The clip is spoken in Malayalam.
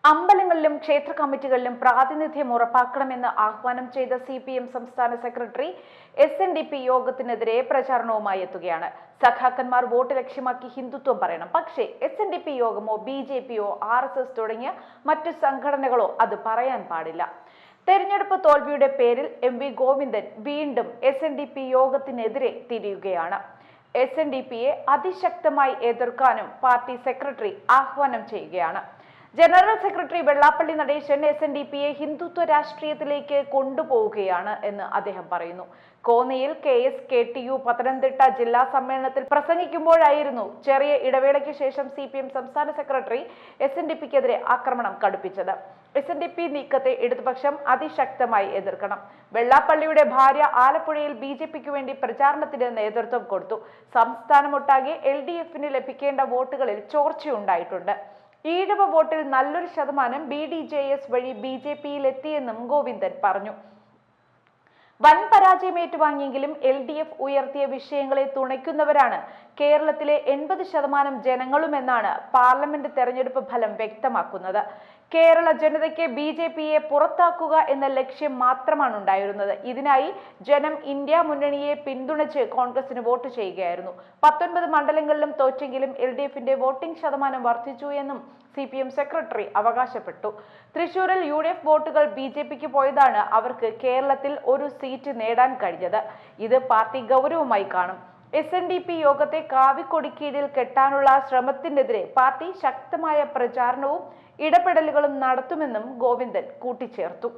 അമ്പലങ്ങളിലും ക്ഷേത്ര കമ്മിറ്റികളിലും പ്രാതിനിധ്യം ഉറപ്പാക്കണമെന്ന് ആഹ്വാനം ചെയ്ത CPM സംസ്ഥാന സെക്രട്ടറി SNDP യോഗത്തിനെതിരെ പ്രചാരണവുമായി എത്തുകയാണ്. സഖാക്കന്മാർ വോട്ട് ലക്ഷ്യമാക്കി ഹിന്ദുത്വം പറയണം, പക്ഷേ SNDP യോഗമോ BJPയോ RSS തുടങ്ങിയ മറ്റു സംഘടനകളോ അത് പറയാൻ പാടില്ല. തെരഞ്ഞെടുപ്പ് തോൽവിയുടെ പേരിൽ MV ഗോവിന്ദൻ വീണ്ടും SNDP യോഗത്തിനെതിരെ തിരിയുകയാണ്. SNDPയെ അതിശക്തമായി എതിർക്കാനും പാർട്ടി സെക്രട്ടറി ആഹ്വാനം ചെയ്യുകയാണ്. ജനറൽ സെക്രട്ടറി വെള്ളാപ്പള്ളി നടേശൻ SNDPയെ ഹിന്ദുത്വ രാഷ്ട്രീയത്തിലേക്ക് കൊണ്ടുപോവുകയാണ് എന്ന് അദ്ദേഹം പറയുന്നു. കോന്നിയിൽ KSKTU പത്തനംതിട്ട ജില്ലാ സമ്മേളനത്തിൽ പ്രസംഗിക്കുമ്പോഴായിരുന്നു ചെറിയ ഇടവേളയ്ക്ക് ശേഷം CPM സംസ്ഥാന സെക്രട്ടറി SNDPക്കെതിരെ ആക്രമണം കടുപ്പിച്ചത്. SNDP നീക്കത്തെ ഇടതുപക്ഷം അതിശക്തമായി എതിർക്കണം. വെള്ളാപ്പള്ളിയുടെ ഭാര്യ ആലപ്പുഴയിൽ BJPക്ക് വേണ്ടി പ്രചാരണത്തിന് നേതൃത്വം കൊടുത്തു. സംസ്ഥാനമൊട്ടാകെ LDFന് ലഭിക്കേണ്ട വോട്ടുകളിൽ ചോർച്ചയുണ്ടായിട്ടുണ്ട്. ഈഴവ വോട്ടിൽ നല്ലൊരു ശതമാനം BDJS വഴി BJPയിൽ എത്തിയെന്നും ഗോവിന്ദൻ പറഞ്ഞു. വൻ പരാജയം ഏറ്റുവാങ്ങിയെങ്കിലും LDF ഉയർത്തിയ വിഷയങ്ങളെ തുണയ്ക്കുന്നവരാണ് കേരളത്തിലെ 80% ജനങ്ങളുമെന്നാണ് പാർലമെന്റ് തെരഞ്ഞെടുപ്പ് ഫലം വ്യക്തമാക്കുന്നത്. കേരള ജനതയ്ക്ക് BJPയെ പുറത്താക്കുക എന്ന ലക്ഷ്യം മാത്രമാണ് ഉണ്ടായിരുന്നത്. ഇതിനായി ജനം ഇന്ത്യ മുന്നണിയെ പിന്തുണച്ച് കോൺഗ്രസിന് വോട്ട് ചെയ്യുകയായിരുന്നു. 19 മണ്ഡലങ്ങളിലും തോറ്റെങ്കിലും LDFന്റെ വോട്ടിംഗ് ശതമാനം വർദ്ധിച്ചു എന്നും CPM സെക്രട്ടറി അവകാശപ്പെട്ടു. തൃശൂരിൽ UDF വോട്ടുകൾ BJPക്ക് പോയതാണ് അവർക്ക് കേരളത്തിൽ ഒരു സീറ്റ് നേടാൻ കഴിഞ്ഞത്. ഇത് പാർട്ടി ഗൗരവമായി കാണും. SNDP യോഗത്തെ കാവിക്കൊടിക്കീഴിൽ കെട്ടാനുള്ള ശ്രമത്തിനെതിരെ പാർട്ടി ശക്തമായ പ്രചാരണവും ഇടപെടലുകളും നടത്തുമെന്നും ഗോവിന്ദൻ കൂട്ടിച്ചേർത്തു.